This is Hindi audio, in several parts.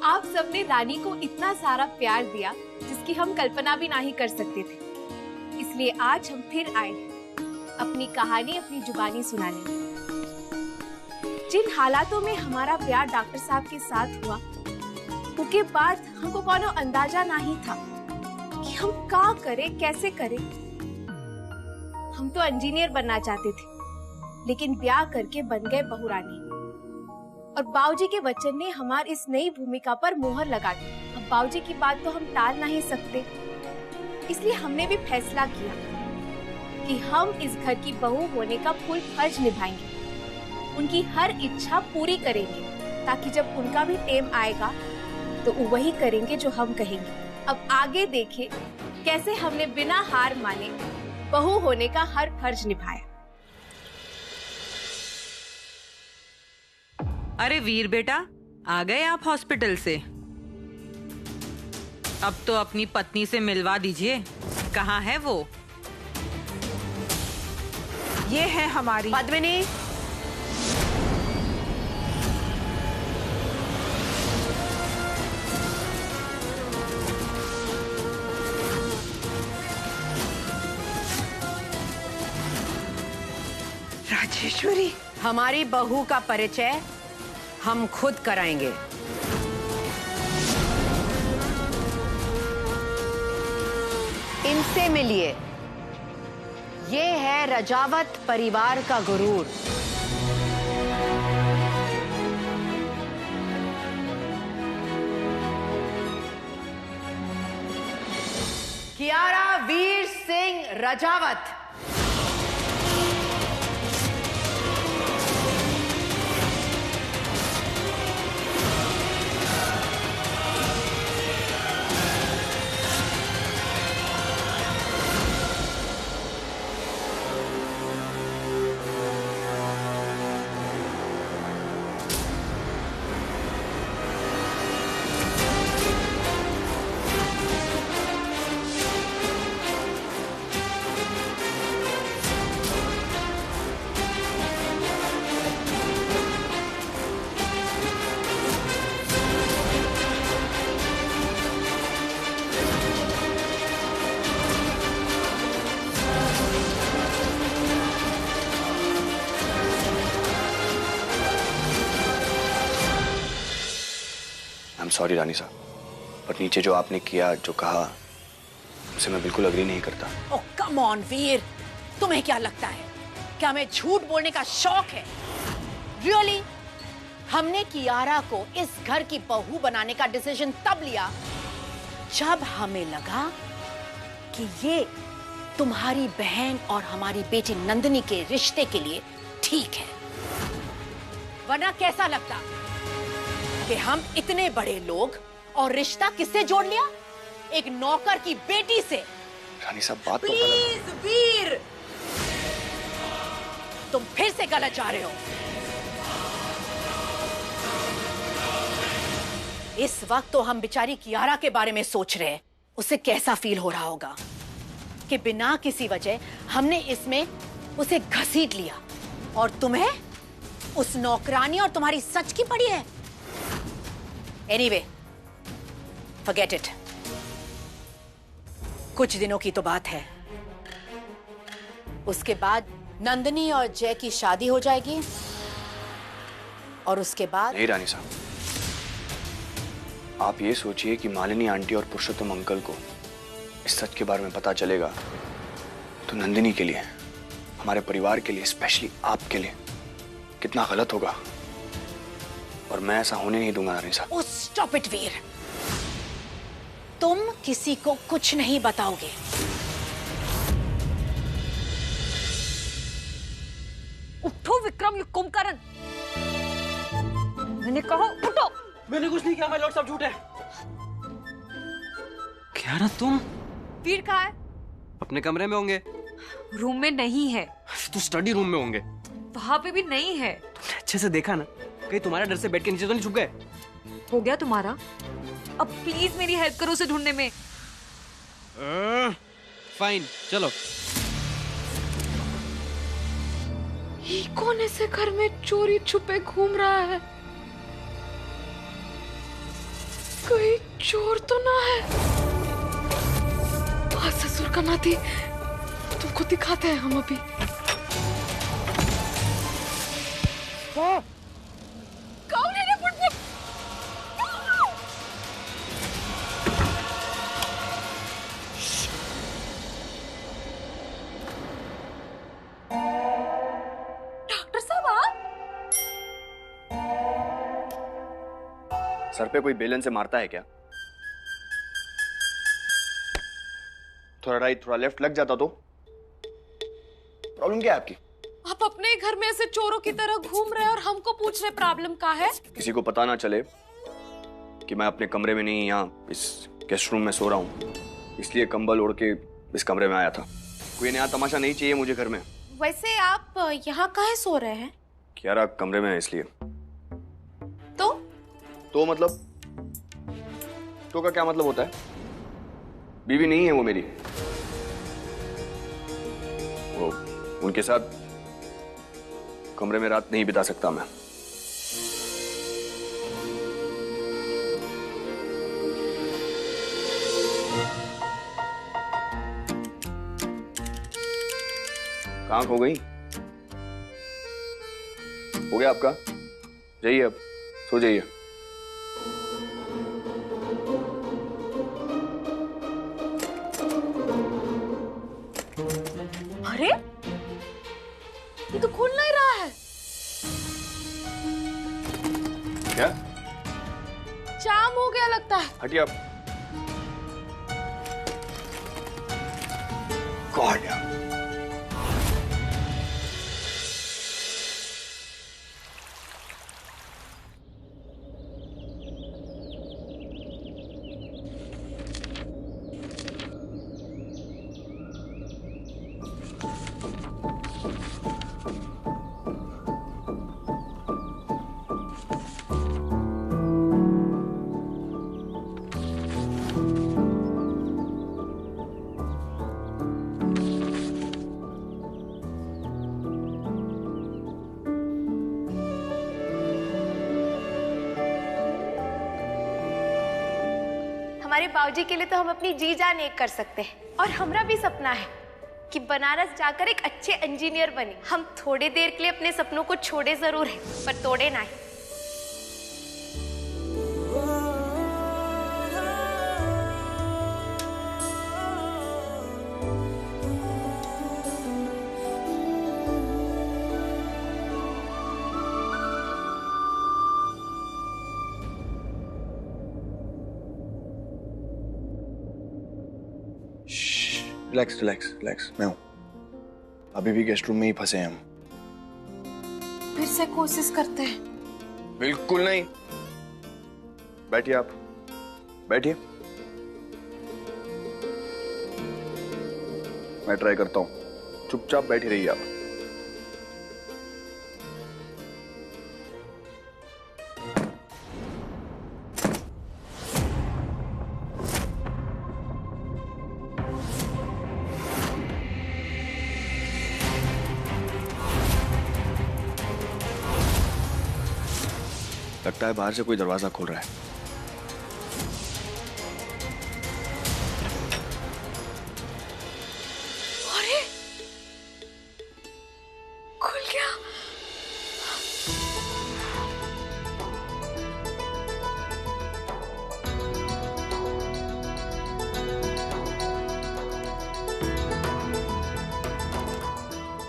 आप सबने रानी को इतना सारा प्यार दिया जिसकी हम कल्पना भी नहीं कर सकते थे। इसलिए आज हम फिर आए अपनी कहानी अपनी जुबानी सुनाने। जिन हालातों में हमारा प्यार डॉक्टर साहब के साथ हुआ, उसके बाद हमको कोनो अंदाजा नहीं था कि हम क्या करें, कैसे करें। हम तो इंजीनियर बनना चाहते थे, लेकिन ब्याह करके बन गए बहुरानी। और बाबूजी के वचन ने हमारी इस नई भूमिका पर मोहर लगा दी। अब बाबूजी की बात तो हम टाल नहीं सकते, इसलिए हमने भी फैसला किया कि हम इस घर की बहू होने का फुल फर्ज निभाएंगे, उनकी हर इच्छा पूरी करेंगे, ताकि जब उनका भी टाइम आएगा तो वो वही करेंगे जो हम कहेंगे। अब आगे देखें कैसे हमने बिना हार माने बहू होने का हर फर्ज निभाया। अरे वीर बेटा, आ गए आप हॉस्पिटल से? अब तो अपनी पत्नी से मिलवा दीजिए। कहाँ है वो? ये है हमारी पद्मिनी। राजेश्वरी, हमारी बहू का परिचय हम खुद कराएंगे। इनसे मिलिए। ये है रजावत परिवार का गुरूर। कियारा वीर सिंह रजावत। सॉरी रानी साहब, पर नीचे जो आपने किया, जो कहा, उसे मैं बिल्कुल अग्री नहीं करता। ओह कम ऑन वीर, तुम्हें क्या लगता है क्या हमें झूठ बोलने का शौक है? रियली? हमने कियारा को इस घर की बहू बनाने का डिसीजन तब लिया जब हमें लगा कि ये तुम्हारी बहन और हमारी बेटी नंदिनी के रिश्ते के लिए ठीक है। वरना कैसा लगता कि हम इतने बड़े लोग और रिश्ता किससे जोड़ लिया? एक नौकर की बेटी से। रानी साहब बात तो प्लीज वीर, तुम फिर से गलत जा रहे हो। इस वक्त तो हम बेचारी कियारा के बारे में सोच रहे हैं। उसे कैसा फील हो रहा होगा कि बिना किसी वजह हमने इसमें उसे घसीट लिया और तुम्हें उस नौकरानी और तुम्हारी सच की पड़ी है। Anyway, forget it. कुछ दिनों की तो बात है। उसके बाद नंदिनी और जय की शादी हो जाएगी और उसके बाद। नहीं रानी साहब, आप ये सोचिए कि मालिनी आंटी और पुरुषोत्तम अंकल को इस सच के बारे में पता चलेगा तो नंदिनी के लिए, हमारे परिवार के लिए, स्पेशली आपके लिए कितना गलत होगा। और मैं ऐसा होने नहीं दूंगा रानी साहब। स्टॉप इट वीर, तुम किसी को कुछ नहीं बताओगे। उठो विक्रम, ये कुंभकर्ण। मैंने कहा उठो। मैंने कुछ नहीं किया, मैं लॉर्ड साहब झूठ है। कियारा तुम? वीर कहाँ है? अपने कमरे में होंगे। रूम में नहीं है। तो स्टडी रूम में होंगे। वहाँ पे भी नहीं है। तुमने अच्छे से देखा ना, कहीं तुम्हारे डर से बेड के नीचे तो नहीं छुप गए? हो गया तुम्हारा? अब प्लीज मेरी हेल्प करो उसे ढूंढने में। फाइन, चलो। ये कौन ऐसे घर में चोरी छुपे घूम रहा है? कोई चोर तो ना है? हाँ, ससुर का नाती, तुमको दिखाते हैं हम अभी। कौन है रे बुड़बुड़? डॉक्टर साहब आप? सर पे कोई बेलन से मारता है क्या? थोड़ा राइट थोड़ा लेफ्ट लग जाता तो? प्रॉब्लम क्या है आपकी? आप अपने ही घर में ऐसे चोरों की तरह घूम रहे हैं और हमको पूछ रहे प्रॉब्लम का है? किसी को पता ना चले कि मैं अपने कमरे में नहीं यहाँ इस गेस्ट रूम में सो रहा हूँ, इसलिए कंबल ओढ़ के इस कमरे में आया था। कोई नया तमाशा नहीं चाहिए मुझे घर में। वैसे आप यहाँ काहे सो रहे हैं? कियारा कमरे में है इसलिए। तो मतलब तो का क्या मतलब होता है? बीवी नहीं है वो मेरी, वो उनके साथ कमरे में रात नहीं बिता सकता मैं। कहाँ खो गई? हो गया आपका? जाइए अब, सो जाइए। अरे, ये तो खुल नहीं रहा है। क्या? जाम हो गया लगता है। हटिए आप। गॉड यार। हमारे बाबूजी के लिए तो हम अपनी जी जान एक कर सकते हैं। और हमारा भी सपना है कि बनारस जाकर एक अच्छे इंजीनियर बने। हम थोड़ी देर के लिए अपने सपनों को छोड़े जरूर हैं, पर तोड़े नहीं। रिलैक्स रिलैक्स रिलैक्स, मैं हूं। अभी भी गेस्ट रूम में ही फंसे हैं हम। फिर से कोशिश करते हैं। बिल्कुल नहीं। बैठिए आप, बैठिए। मैं ट्राई करता हूं। चुपचाप बैठी रहिए आप। लगता है बाहर से कोई दरवाजा खोल रहा है। अरे, खुल गया।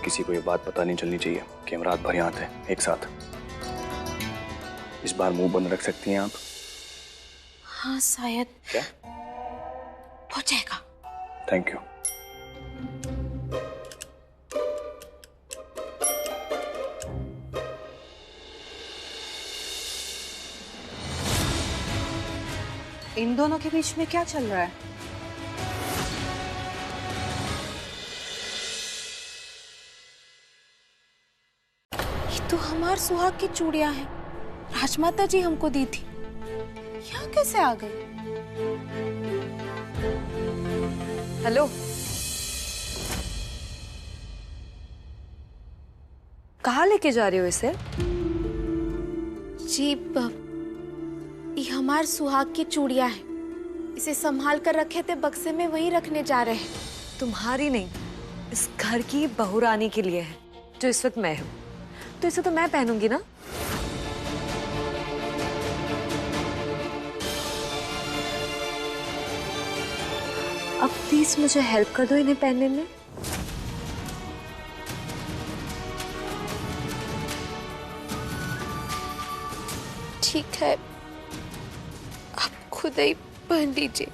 किसी को ये बात पता नहीं चलनी चाहिए कि हम रात भर यहाँ थे एक साथ। इस बार मुंह बंद रख सकती हैं आप? हाँ शायद। क्या? हो जाएगा। Thank you. इन दोनों के बीच में क्या चल रहा है? ये तो हमार सुहाग की चूड़ियां हैं। राजमाता जी हमको दी थी। यहाँ कैसे आ गई? हेलो, कहाँ लेके जा रहे हो इसे? जी, ये हमार सुहाग की चूड़ियां हैं। इसे संभाल कर रखे थे बक्से में, वहीं रखने जा रहे हैं। तुम्हारी नहीं, इस घर की बहुरानी के लिए है, जो इस वक्त मैं हूँ। तो इसे तो मैं पहनूंगी ना। अब प्लीज मुझे हेल्प कर दो इन्हें पहनने में। ठीक है, आप खुद ही पहन लीजिए।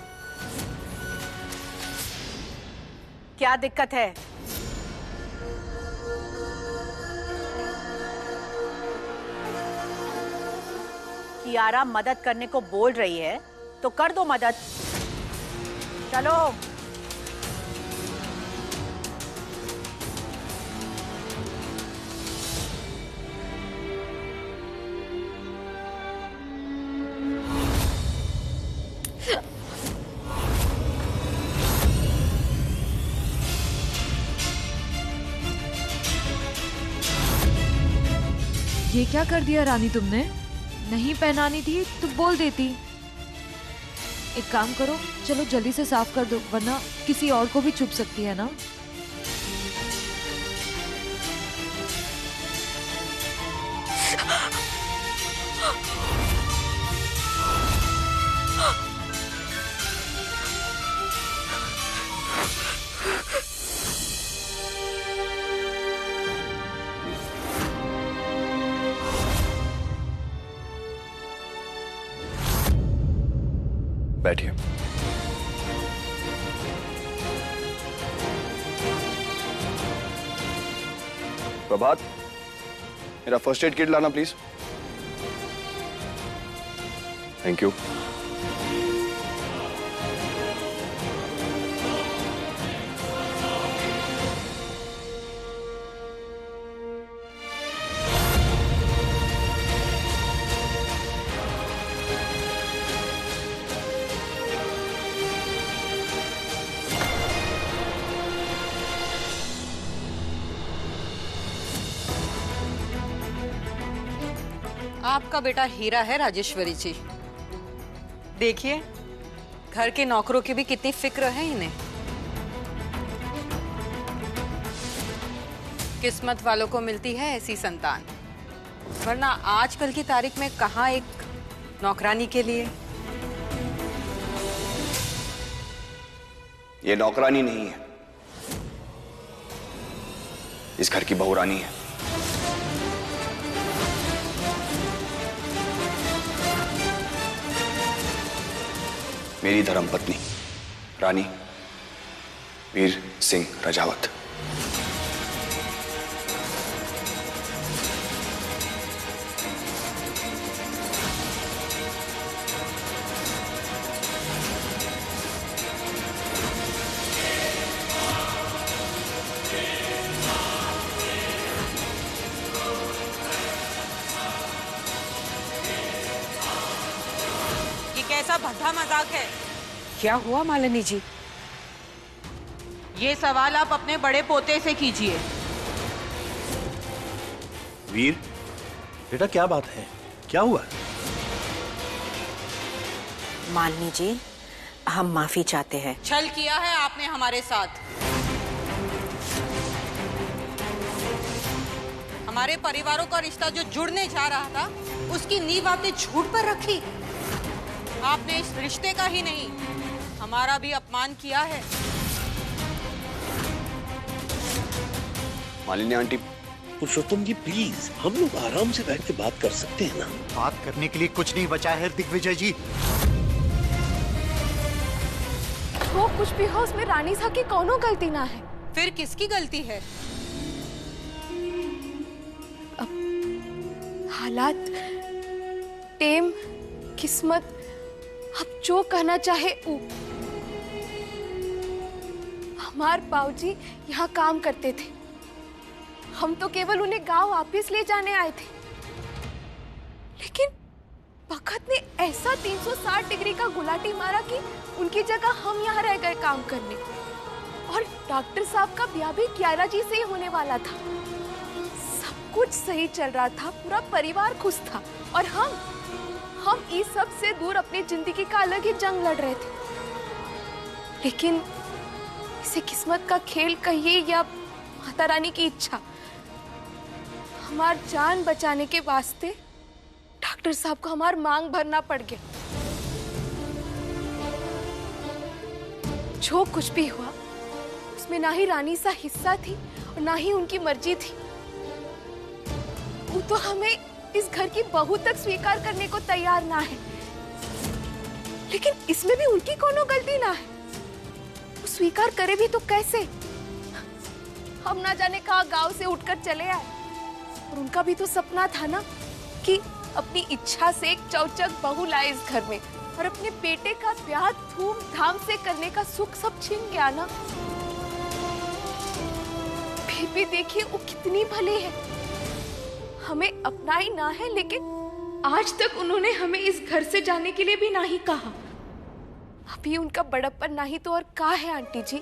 क्या दिक्कत है? कियारा मदद करने को बोल रही है तो कर दो मदद। चलो। ये क्या कर दिया रानी तुमने? नहीं पहनानी थी तो बोल देती। एक काम करो, चलो जल्दी से साफ कर दो, वरना किसी और को भी चुभ सकती है ना। बैठिए। प्रभात, मेरा फर्स्ट एड किट लाना प्लीज। Thank you. आपका बेटा हीरा है राजेश्वरी जी। देखिए, घर के नौकरों की भी कितनी फिक्र है इन्हें। किस्मत वालों को मिलती है ऐसी संतान, वरना आजकल की तारीख में कहाँ एक नौकरानी के लिए। ये नौकरानी नहीं है, इस घर की बहुरानी है। मेरी धर्मपत्नी रानी वीर सिंह रजावत। कैसा भद्दा मजाक है? क्या हुआ मालिनी जी? ये सवाल आप अपने बड़े पोते से कीजिए। वीर, बेटा क्या बात है, क्या हुआ? मालिनी जी, हम माफी चाहते हैं। छल किया है आपने हमारे साथ। हमारे परिवारों का रिश्ता जो जुड़ने जा रहा था, उसकी नींव आपने झूठ पर रखी। आपने इस रिश्ते का ही नहीं, हमारा भी अपमान किया है। मालिनी आंटी। पुरुषोत्तम जी प्लीज, हम लोग आराम से बैठ के बात कर सकते हैं ना। बात करने के लिए कुछ नहीं बचा है दिग्विजय जी। वो कुछ भी हो, उसमें रानी साहब की कौनो गलती ना है। फिर किसकी गलती है? हालात, टेम, किस्मत, अब जो कहना चाहे वो। हमार बाबूजी यहाँ काम करते थे, हम तो केवल उन्हें गांव वापस ले जाने आए थे। लेकिन बखत ने ऐसा 360 डिग्री का गुलाटी मारा कि उनकी जगह हम यहाँ रह गए काम करने। और डॉक्टर साहब का ब्याह भी कियारा जी से ही होने वाला था। सब कुछ सही चल रहा था, पूरा परिवार खुश था। और हम इस सब से दूर अपनी जिंदगी का अलग ही जंग लड़ रहे थे। लेकिन इसे किस्मत का खेल कहिए या माता रानी की इच्छा, हमार जान बचाने के वास्ते डॉक्टर साहब को हमार मांग भरना पड़ गया। जो कुछ भी हुआ उसमें ना ही रानी सा हिस्सा थी और ना ही उनकी मर्जी थी। वो तो हमें इस घर की बहू तक स्वीकार करने को तैयार ना है, लेकिन इसमें भी उनकी कोनो गलती ना है। वो स्वीकार करे भी तो कैसे? हम ना जाने कहाँ गांव से उठकर चले आए, और उनका भी तो सपना था ना कि अपनी इच्छा से एक चौचक बहू लाए इस घर में, और अपने बेटे का ब्याह धूमधाम से करने का सुख सब छीन गया ना। फिर भी देखिए वो कितनी भले है, हमें अपना ही ना है, लेकिन आज तक उन्होंने हमें इस घर से जाने के लिए भी ना ही कहा। अभी उनका बड़प्पन ना ही तो और का है आंटी जी।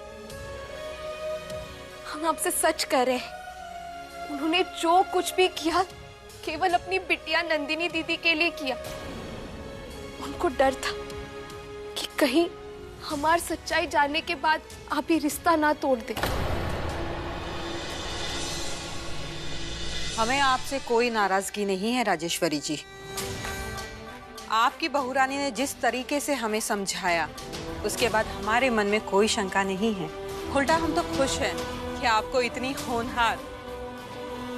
हम आपसे सच कह रहे हैं, उन्होंने जो कुछ भी किया केवल अपनी बिटिया नंदिनी दीदी के लिए किया। उनको डर था कि कहीं हमारी सच्चाई जानने के बाद आप ही रिश्ता ना तोड़ दे। हमें आपसे कोई नाराजगी नहीं है राजेश्वरी जी। आपकी बहुरानी ने जिस तरीके से हमें समझाया, उसके बाद हमारे मन में कोई शंका नहीं है। उल्टा हम तो खुश हैं कि आपको इतनी होनहार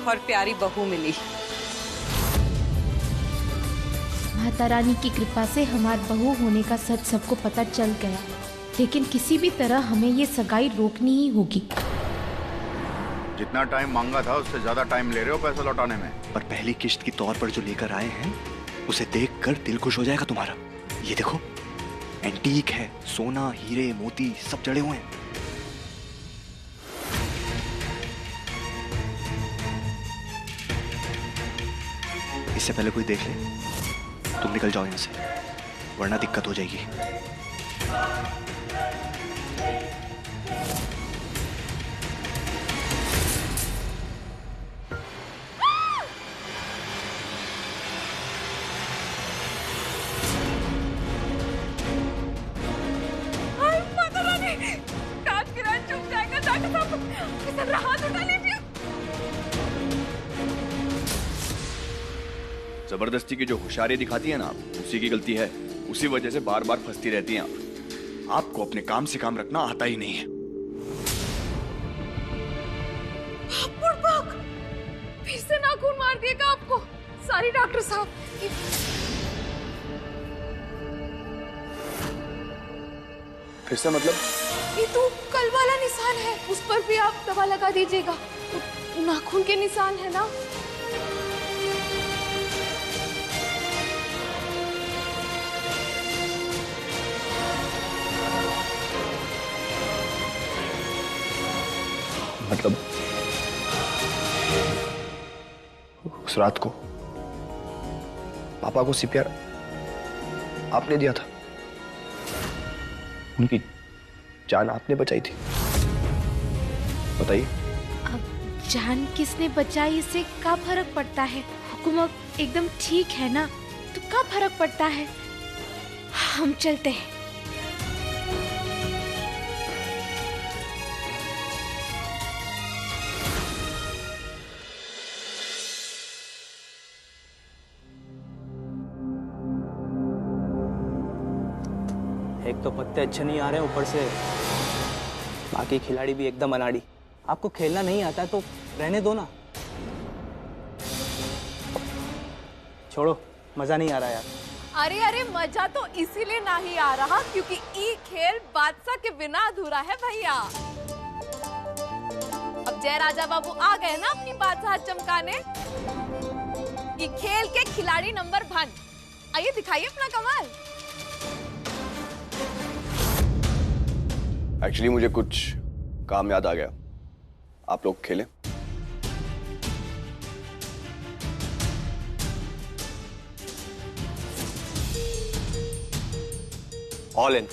और प्यारी बहू मिली। माता रानी की कृपा से हमार बहू होने का सच सबको पता चल गया, लेकिन किसी भी तरह हमें ये सगाई रोकनी ही होगी। जितना टाइम मांगा था उससे ज्यादा टाइम ले रहे हो पैसा लौटाने में। पर पहली किश्त के तौर पर जो लेकर आए हैं उसे देखकर दिल खुश हो जाएगा तुम्हारा। ये देखो, एंटीक है, सोना, हीरे, मोती सब जड़े हुए हैं। इससे पहले कोई देख ले, तुम निकल जाओ यहाँ से, वरना दिक्कत हो जाएगी। जबरदस्ती की जो होशियारी दिखाती है ना आप, उसी की गलती है। उसी वजह से बार बार फंसती रहती हैं आप। आपको अपने काम से काम रखना आता ही नहीं है। फिर से नाखून मार दिएगा आपको। सॉरी डॉक्टर साहब। फिर से मतलब? ये तो कल वाला निशान है, उस पर भी आप दवा लगा दीजिएगा। नाखून के निशान है ना। मतलब उस रात को पापा को सीपीआर आपने दिया था, उनकी जान आपने बचाई थी। बताइए। अब जान किसने बचाई इससे क्या फर्क पड़ता है? हुकुम एकदम ठीक है ना, तो क्या फर्क पड़ता है? हम चलते हैं। एक तो पत्ते अच्छे नहीं आ रहे हैं, ऊपर से बाकी खिलाड़ी भी एकदम अनाड़ी। आपको खेलना नहीं आता तो रहने दो ना, छोड़ो, मजा नहीं आ रहा यार। अरे अरे, मजा तो इसीलिए नहीं आ रहा क्योंकि ये खेल बादशाह के बिना अधूरा है भैया। अब जय राजा बाबू आ गए ना अपनी बादशाह चमकाने। ये खेल के खिलाड़ी नंबर 1, आइए दिखाइए अपना कमाल। एक्चुअली मुझे कुछ काम याद आ गया, आप लोग खेलें। All in.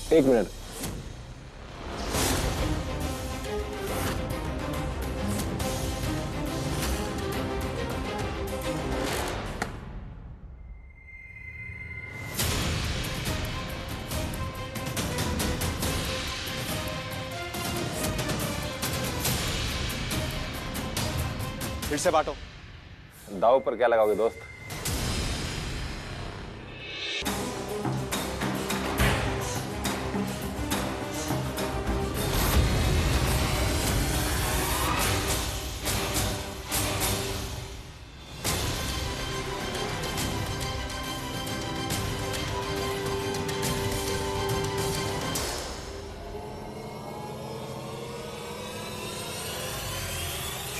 एक मिनट, फिर से बांटो। दाव पर क्या लगाओगे दोस्त?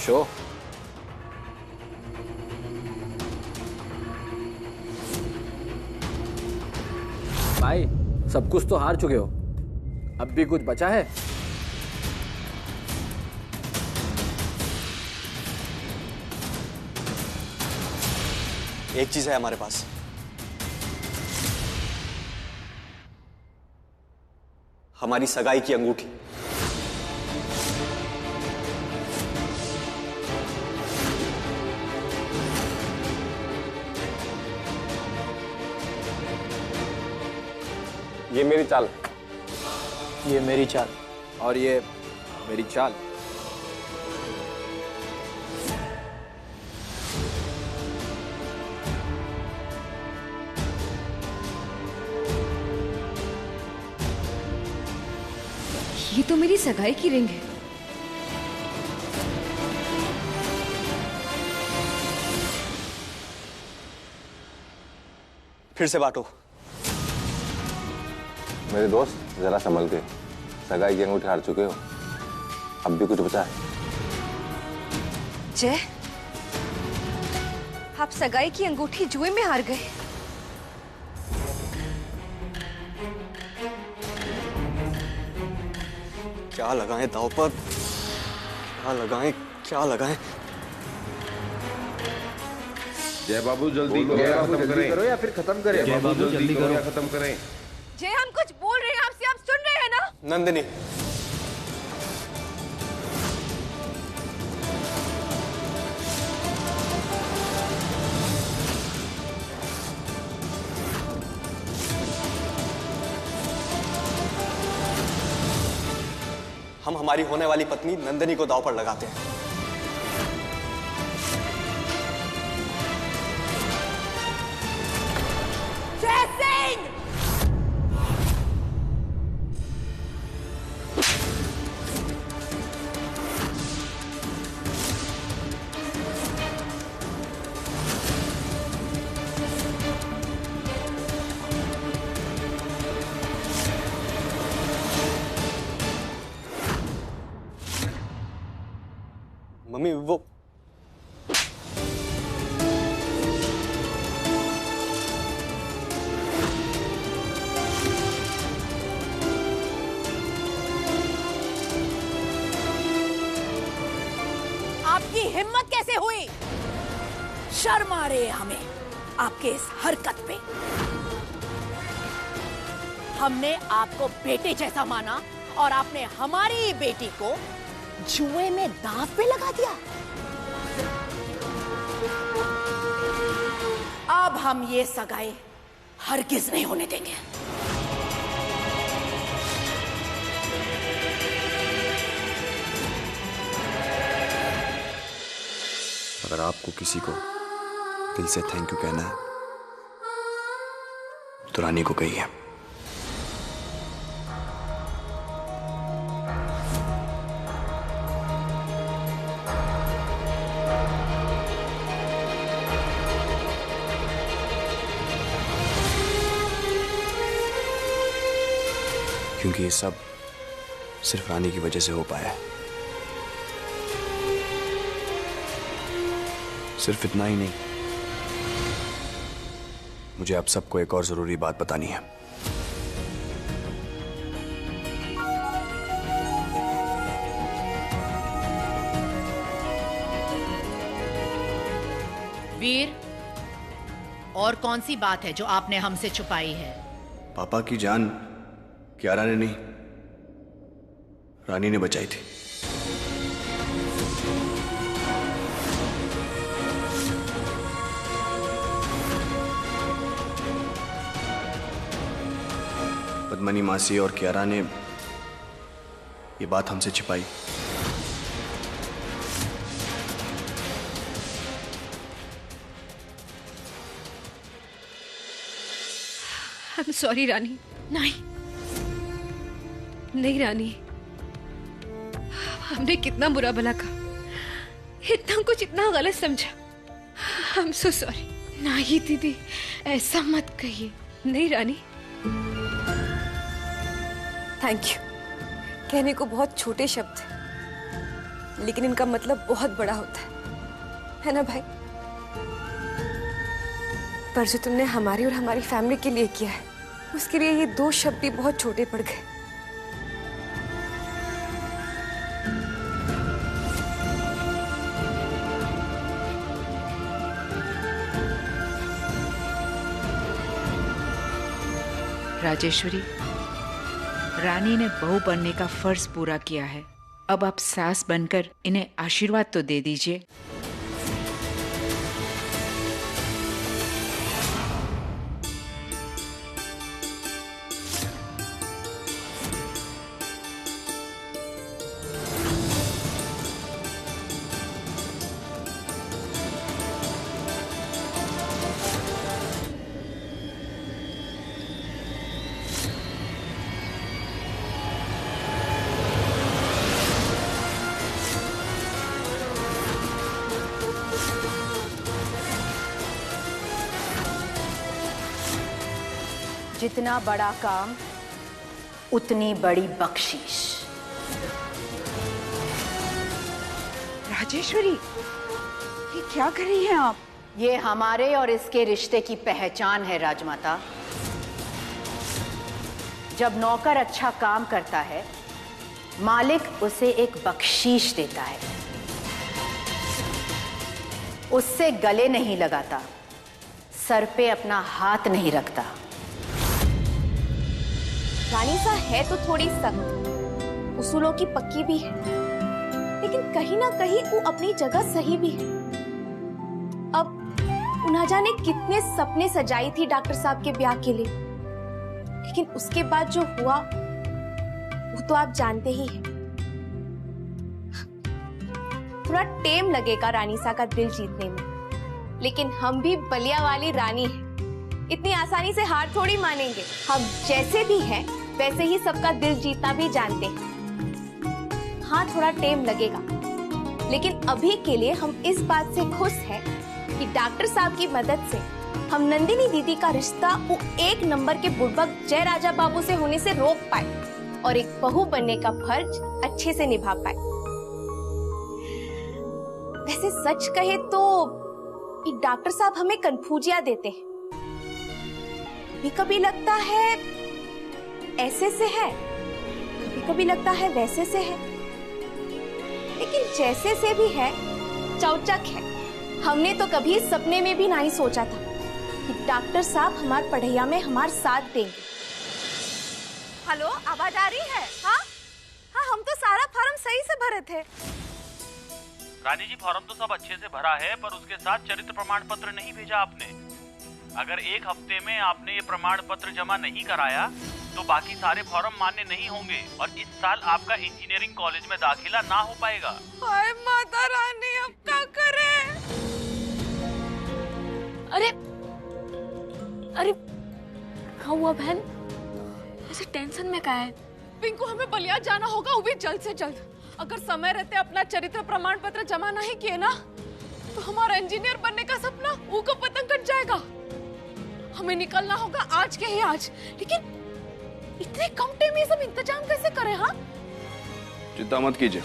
शो भाई, सब कुछ तो हार चुके हो, अब भी कुछ बचा है? एक चीज है हमारे पास, हमारी सगाई की अंगूठी। ये मेरी चाल, ये मेरी चाल, और ये मेरी चाल। ये तो मेरी सगाई की रिंग है। फिर से बांटो। मेरे दोस्त जरा संभल के, सगाई की अंगूठी हार चुके हो, अब भी कुछ बचा है? जय, आप सगाई की अंगूठी जुए में हार गए। क्या लगाएं दांव पर, क्या लगाएं, क्या लगाएं? जय बाबू जल्दी करो या खत्म करें, या फिर खत्म करें। जय बाबू जल्दी करो या खत्म करें। जय, हम कुछ बोल रहे हैं आपसे, आप सुन रहे हैं ना? नंदिनी, हम हमारी होने वाली पत्नी नंदिनी को दांव पर लगाते हैं। जय सिंह! मम्मी वो आपकी हिम्मत कैसे हुई? शर्म आ रही है हमें आपके इस हरकत पे। हमने आपको बेटे जैसा माना और आपने हमारी बेटी को जुए में दांव पे लगा दिया। अब हम ये सगाई हरगिज नहीं होने देंगे। अगर आपको किसी को दिल से थैंक यू कहना है तो रानी को कहिए। क्योंकि ये सब सिर्फ रानी की वजह से हो पाया है। सिर्फ इतना ही नहीं, मुझे आप सबको एक और जरूरी बात बतानी है। वीर, और कौन सी बात है जो आपने हमसे छुपाई है? पापा की जान कियारा ने नहीं, रानी ने बचाई थी। पद्मनी मासी और कियारा ने ये बात हमसे छिपाई। I'm sorry रानी। नहीं नहीं रानी, हमने कितना बुरा भला कहा, इतना कुछ इतना गलत समझा। I'm so sorry। नहीं दीदी, ऐसा मत कहिए। नहीं रानी। Thank you. कहने को बहुत छोटे शब्द हैं, लेकिन इनका मतलब बहुत बड़ा होता है ना भाई? पर जो तुमने हमारी और हमारी फैमिली के लिए किया है, उसके लिए ये 2 शब्द भी बहुत छोटे पड़ गए। राजेश्वरी, रानी ने बहू बनने का फर्ज पूरा किया है, अब आप सास बनकर इन्हें आशीर्वाद तो दे दीजिए। जितना बड़ा काम उतनी बड़ी बख्शीश। राजेश्वरी, ये क्या कर रही हैं आप? ये हमारे और इसके रिश्ते की पहचान है राजमाता। जब नौकर अच्छा काम करता है, मालिक उसे एक बख्शीश देता है, उससे गले नहीं लगाता, सर पे अपना हाथ नहीं रखता। रानी सा है तो थोड़ी सख्त, उसूलों की पक्की भी है, लेकिन कहीं ना कहीं वो अपनी जगह सही भी है। अब ना जाने कितने सपने सजाई थी डॉक्टर साहब के ब्याह के लिए, लेकिन उसके बाद जो हुआ वो तो आप जानते ही हैं। थोड़ा टाइम लगेगा रानी सा का दिल जीतने में, लेकिन हम भी बलिया वाली रानी हैं, इतनी आसानी से हार थोड़ी मानेंगे। हम जैसे भी हैं वैसे ही सबका दिल जीतना भी जानते हैं। हाँ, थोड़ा टाइम लगेगा, लेकिन अभी के लिए हम इस बात से खुश हैं कि डॉक्टर साहब की मदद से हम नंदिनी दीदी का रिश्ता वो 1 नंबर के बुड़बक जय राजा बाबू से होने से रोक पाए और एक बहू बनने का फर्ज अच्छे से निभा पाए। वैसे सच कहे तो डॉक्टर साहब हमें कन्फ्यूजिया देते हैं। कभी कभी लगता है ऐसे से है, कभी कभी लगता है वैसे से है, लेकिन जैसे से भी है चौचक है। हमने तो कभी सपने में भी नहीं सोचा था कि डॉक्टर साहब हमारे पढ़ैया में हमारा साथ देंगे। हेलो, आवाज आ रही है? हाँ हाँ, हम तो सारा फॉर्म सही से भरे थे। रानी जी, फॉर्म तो सब अच्छे से भरा है, पर उसके साथ चरित्र प्रमाण पत्र नहीं भेजा आपने। अगर 1 हफ्ते में आपने ये प्रमाण पत्र जमा नहीं कराया तो बाकी सारे फॉर्म मान्य नहीं होंगे और इस साल आपका इंजीनियरिंग कॉलेज में दाखिला ना हो पाएगा। हाय माता रानी, अब क्या करें? अरे अरे क्या हुआ बहन? ऐसे टेंशन में क्या है? पिंकू, हमें बलिया जाना होगा, वो भी जल्द से जल्द। अगर समय रहते अपना चरित्र प्रमाण पत्र जमा नहीं किए ना, तो हमारा इंजीनियर बनने का सपना वो को पतंग कट जाएगा। हमें निकलना होगा आज के ही आज, लेकिन इतने कम टाइम में सब इंतजाम कैसे करें? हाँ, चिंता मत कीजिए,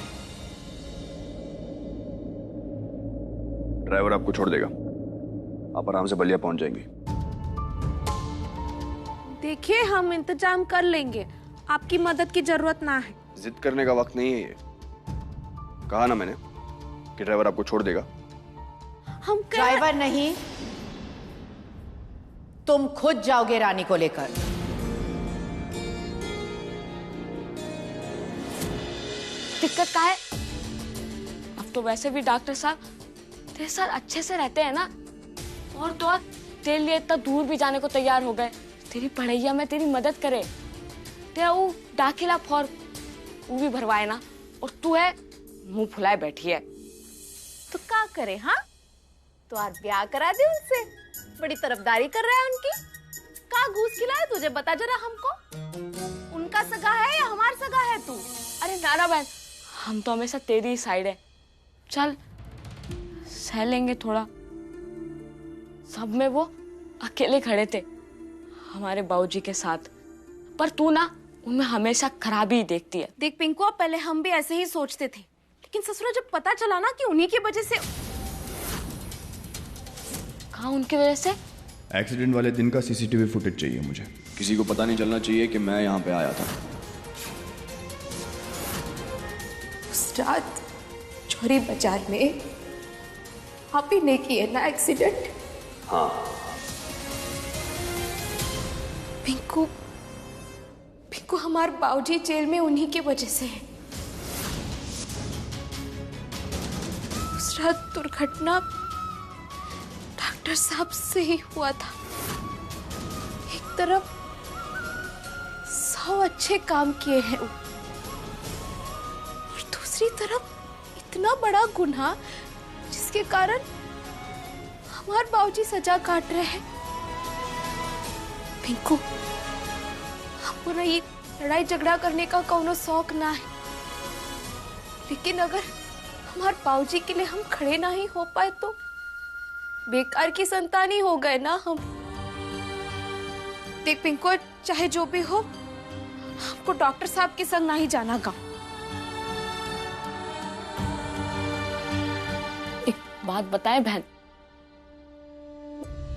ड्राइवर आपको छोड़ देगा, आप आराम से बलिया पहुंच जाएंगे। देखिए, हम इंतजाम कर लेंगे, आपकी मदद की जरूरत ना है। जिद करने का वक्त नहीं है ये, कहा ना मैंने कि ड्राइवर आपको छोड़ देगा। हम ड्राइवर नहीं, तुम खुद जाओगे रानी को लेकर। दिक्कत क्या है? अब तो वैसे भी डॉक्टर साहब तेरे साथ अच्छे से रहते हैं ना, और तो और तेरे लिए इतना दूर भी जाने को तैयार हो गए, तेरी पढ़ैया में तेरी मदद करे, तेरा वो दाखिला फॉर्म वो भी भरवाए ना, और तू है मुंह फुलाए बैठी है। तो क्या करे? हाँ, तो आज ब्याह करा दे उनसे, बड़ी तरफदारी कर रहा है उनकी। का घूस खिलाए तुझे, बता जरा हमको। उनका सगा है या हमारा सगा है तू? अरे नाना बहन, हम तो हमेशा तेरी ही साइड है। चल सह लेंगे थोड़ा। सब में वो अकेले खड़े थे हमारे बाबूजी के साथ, पर तू ना उनमें हमेशा खराबी ही देखती है। देख पिंकू, पहले हम भी ऐसे ही सोचते थे, लेकिन ससुरा जब पता चला ना कि उन्हीं की वजह से। कहाँ उनकी वजह से? एक्सीडेंट वाले दिन का सीसीटीवी फुटेज चाहिए मुझे। किसी को पता नहीं चलना चाहिए कि मैं यहाँ पे आया था। उस रात चोरी बाजार में आप ही ने किए ना एक्सीडेंट? हाँ। पिंकू, पिंकू हमारे बाबूजी जेल में उन्हीं की वजह से है। उस रात दुर्घटना डॉक्टर साहब से ही हुआ था। एक तरफ 100 अच्छे काम किए हैं और दूसरी तरफ इतना बड़ा गुनाह जिसके कारण हमारे बाबूजी सजा काट रहे हैं। पिंकू, हमको ना ये लड़ाई झगड़ा करने का कोनो शौक ना है, लेकिन अगर हमारे बाबूजी के लिए हम खड़े ना ही हो पाए तो बेकार की संतान ही हो गए ना हम। देख पिंकू, चाहे जो भी हो, हमको डॉक्टर साहब के संग ना ही जाना गाँव। एक बात बताए बहन,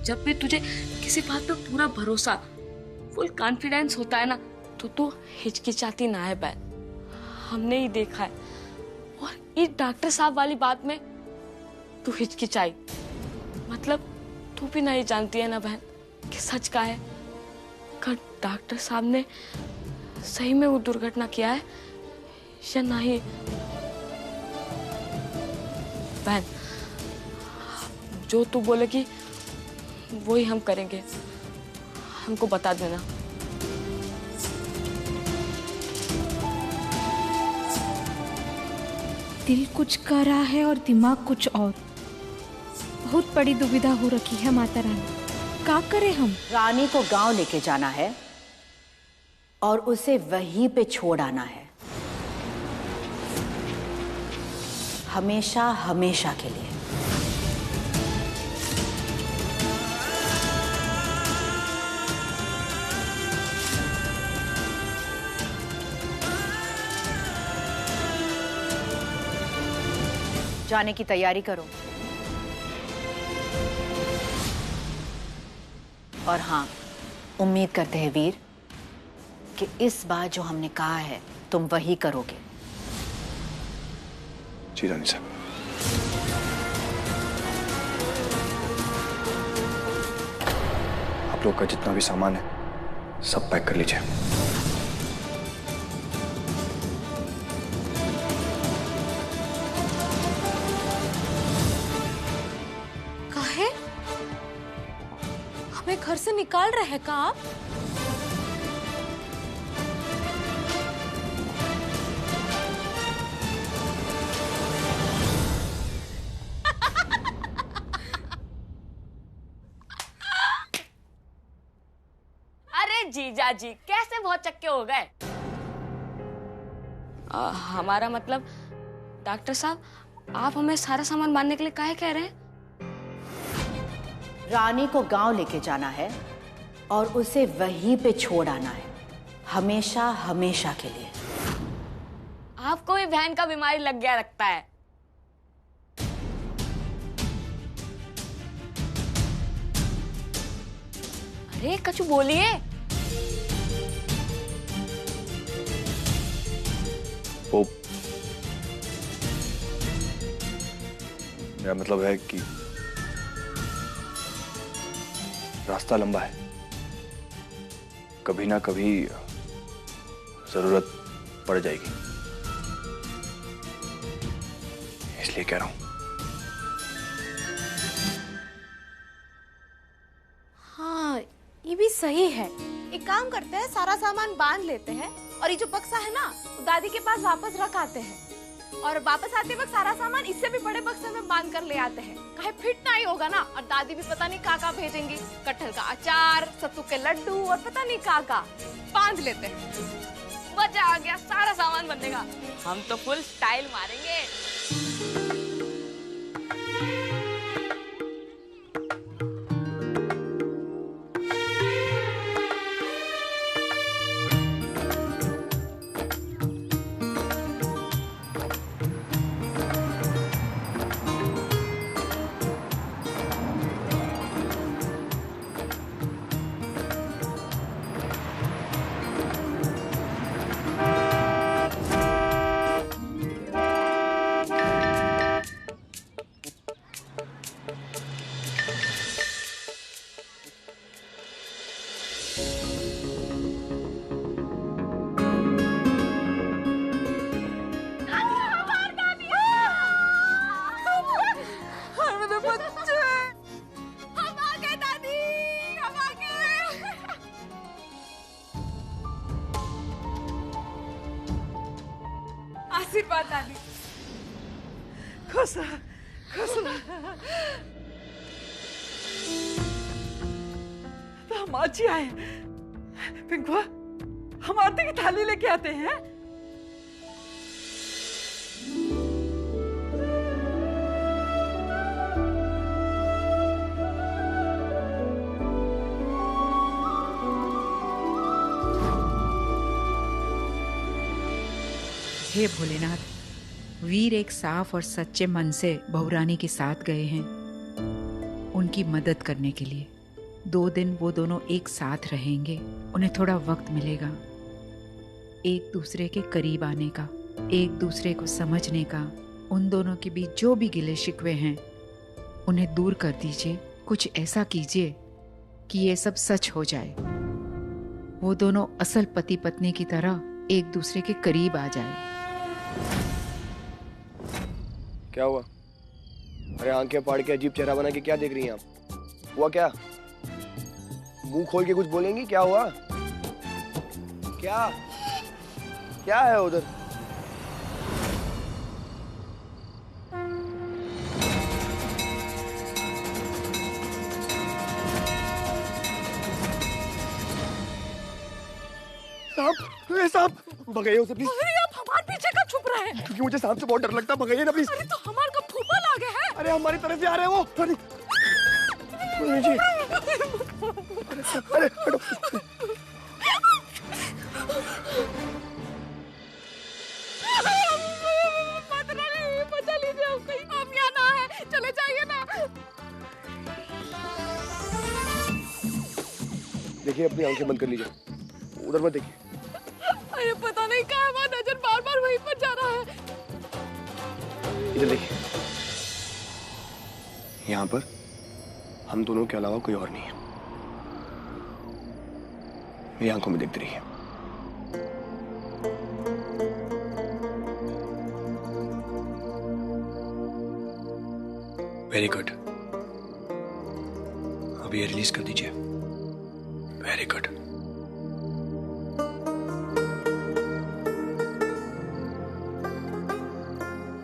जब भी तुझे किसी बात पे पूरा भरोसा, फुल कॉन्फिडेंस होता है ना, तो तू हिचकिचाती ना है बहन। हमने ही देखा है। और इस डॉक्टर साहब वाली बात में तू हिचकिचाई, मतलब तू भी नहीं जानती है ना बहन कि सच का है। अगर डॉक्टर साहब ने सही में वो दुर्घटना किया है या नहीं। बहन, जो तू बोलेगी वही हम करेंगे, हमको बता देना। दिल कुछ कह रहा है और दिमाग कुछ और। बहुत बड़ी दुविधा हो रखी है माता रानी, क्या करें हम? रानी को गांव लेके जाना है और उसे वहीं पे छोड़ आना है, हमेशा हमेशा के लिए। जाने की तैयारी करो। और हाँ, उम्मीद करते हैं वीर कि इस बार जो हमने कहा है तुम वही करोगे। जी रानी साहब। आप लोग का जितना भी सामान है सब पैक कर लीजिए। काहे? हमें घर से निकाल रहे हैं क्या आप? अरे जीजा जी, कैसे बहुत चक्के हो गए। हमारा मतलब डॉक्टर साहब, आप हमें सारा सामान बांधने के लिए काहे कह रहे हैं? रानी को गांव लेके जाना है और उसे वहीं पे छोड़ आना है, हमेशा हमेशा के लिए। आपको भी बहन का बीमारी लग गया लगता है। अरे कछु बोलिए। वो मेरा मतलब है कि रास्ता लंबा है, कभी ना कभी जरूरत पड़ जाएगी, इसलिए कह रहा हूं। हाँ, ये भी सही है। एक काम करते हैं, सारा सामान बांध लेते हैं और ये जो बक्सा है ना, दादी के पास वापस रख आते हैं। और वापस आते वक्त सारा सामान इससे भी बड़े बक्से में बांध कर ले आते हैं। कहीं फिट ना ही होगा ना। और दादी भी पता नहीं कहाँ भेजेंगी, कटहल का अचार, सत्तू के लड्डू और पता नहीं कहाँ बांध लेते हैं। मजा आ गया, सारा सामान बंधेगा। हम तो फुल स्टाइल मारेंगे। आशीर्वाद दादी। खुश रह, खुश रह। तो हम आज ही आए। पिंकुआ, हम आरती की थाली लेके आते हैं। हे भोलेनाथ, वीर एक साफ और सच्चे मन से बहुरानी के साथ गए हैं उनकी मदद करने के लिए। 2 दिन वो दोनों एक साथ रहेंगे, उन्हें थोड़ा वक्त मिलेगा एक दूसरे के करीब आने का, एक दूसरे को समझने का। उन दोनों के बीच जो भी गिले शिकवे हैं उन्हें दूर कर दीजिए। कुछ ऐसा कीजिए कि ये सब सच हो जाए, वो दोनों असल पति पत्नी की तरह एक दूसरे के करीब आ जाए। क्या हुआ? अरे आंखें फाड़ के अजीब चेहरा बना के क्या देख रही हैं आप? हुआ क्या? मुंह खोल के कुछ बोलेंगी? क्या हुआ? क्या क्या है उधर? सांप भगाइए उसे प्लीज। अरे आप हमारे पीछे का छुप रहे हैं? क्योंकि मुझे सांप से बहुत डर लगता है, भगाइए ना प्लीज। अरे तो हमारे का फूफा आ गया है। अरे हमारी तरफ से आ रहे हैं वो। अरे हटो। बचा लीजिए, आप यहाँ ना है, चले जाइए ना। देखिए अपनी आंखें बंद कर लीजिए, उधर मत देखिए। अरे पता नहीं कहाँ हमारा नजर बार बार वहीं पर जा रहा है। इधर देखिए, यहाँ पर हम दोनों के अलावा कोई और नहीं है। मेरी आंखों में दिखती रही है। वेरी गुड, अब ये रिलीज कर दीजिए। Very good.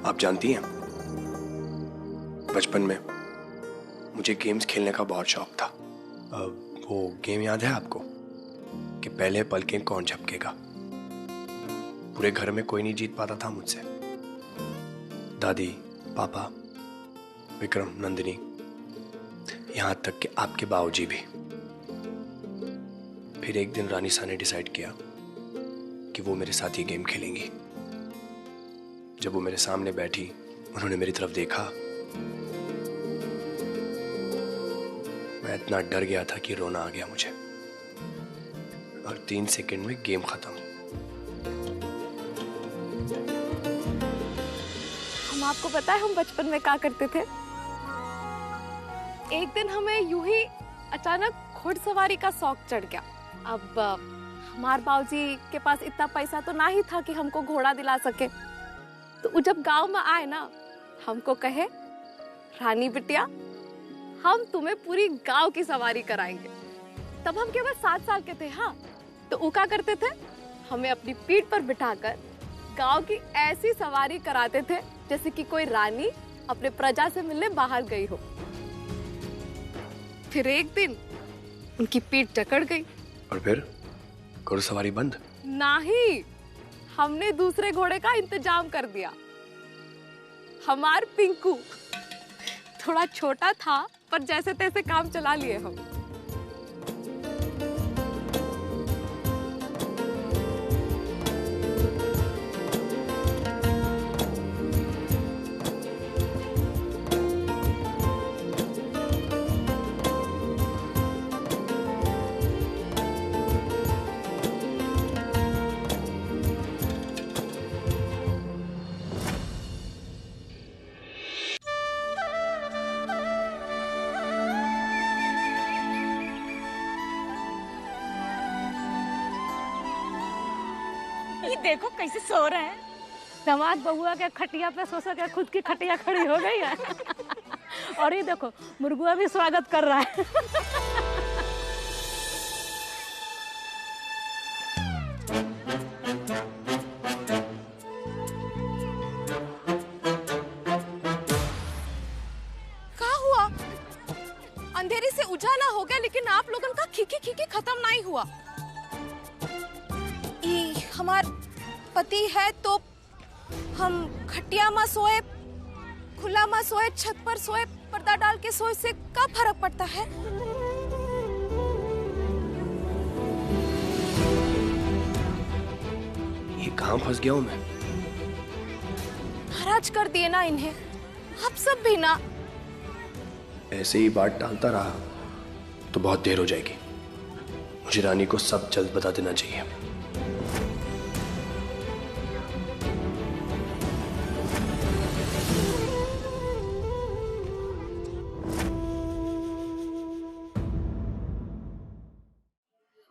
आप जानती हैं, बचपन में मुझे गेम्स खेलने का बहुत शौक था। वो गेम याद है आपको कि पहले पलकें कौन झपकेगा? पूरे घर में कोई नहीं जीत पाता था मुझसे। दादी, पापा, विक्रम, नंदिनी, यहां तक कि आपके बाबूजी भी। फिर एक दिन रानी सा ने डिसाइड किया कि वो मेरे साथ ये गेम खेलेंगी। जब वो मेरे सामने बैठी, उन्होंने मेरी तरफ देखा, मैं इतना डर गया था कि रोना आ गया मुझे। और 3 सेकंड में गेम खत्म। हम आपको पता है हम बचपन में क्या करते थे? एक दिन हमें यूं ही अचानक घुड़सवारी का शौक चढ़ गया। अब हमारे बाबूजी के पास इतना पैसा तो ना ही था कि हमको घोड़ा दिला सके। तो वो जब गांव में आए ना, हमको कहे, रानी बिटिया, हम तुम्हें पूरी गांव की सवारी कराएंगे। तब हम केवल 7 साल के थे। हाँ, तो वो क्या करते थे, हमें अपनी पीठ पर बिठाकर गांव की ऐसी सवारी कराते थे जैसे कि कोई रानी अपने प्रजा से मिलने बाहर गई हो। फिर एक दिन उनकी पीठ जकड़ गई और फिर घुड़सवारी बंद। नहीं, हमने दूसरे घोड़े का इंतजाम कर दिया। हमार पिंकू थोड़ा छोटा था पर जैसे तैसे काम चला लिए हम। देखो कैसे सो रहे हैं। दामाद बहुआ के खटिया पे सो सके खुद की खटिया खड़ी हो गई है। और ये देखो मुर्गुआ भी स्वागत कर रहा है। क्या हुआ? अंधेरे से उजाला हो गया लेकिन आप लोगों का खिकी खिकी खत्म नहीं हुआ। हमार पति है तो हम खटिया में सोए, खुला में सोए, छत पर सोए, पर्दा डाल के सोए से क्या फर्क पड़ता है? ये कहाँ फंस गया हूँ मैं? नाराज कर दिए ना इन्हें, आप सब भी ना। ऐसे ही बात टालता रहा तो बहुत देर हो जाएगी। मुझे रानी को सब जल्द बता देना चाहिए।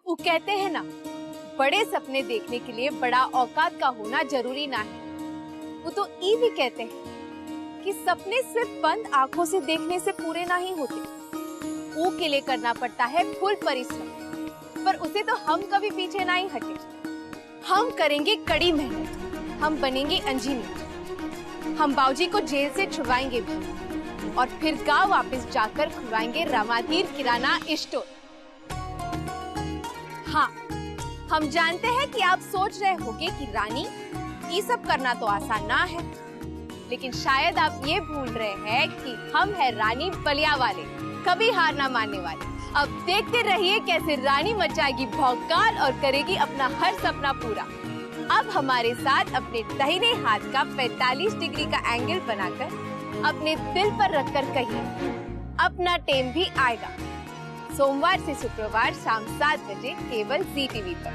वो कहते हैं ना, बड़े सपने देखने के लिए बड़ा औकात का होना जरूरी ना है। वो तो ये भी कहते हैं कि सपने सिर्फ बंद आंखों से देखने से पूरे नहीं होते। वो के लिए करना पड़ता है फुल परिश्रम, पर उसे तो हम कभी पीछे नहीं हटे। हम करेंगे कड़ी मेहनत, हम बनेंगे इंजीनियर, हम बाबूजी को जेल से छुड़वाएंगे भी, और फिर गांव वापस जाकर खुलवाएंगे रामाधीर किराना स्टोर। हाँ, हम जानते हैं कि आप सोच रहे होंगे कि रानी, ये सब करना तो आसान ना है, लेकिन शायद आप ये भूल रहे हैं कि हम हैं रानी बलिया वाले, कभी हार ना मानने वाले। अब देखते रहिए कैसे रानी मचाएगी भौकाल और करेगी अपना हर सपना पूरा। अब हमारे साथ अपने दाहिने हाथ का 45 डिग्री का एंगल बनाकर अपने दिल पर रखकर कहिए, अपना टाइम भी आएगा। सोमवार से शुक्रवार शाम 7 बजे केवल ZTV पर।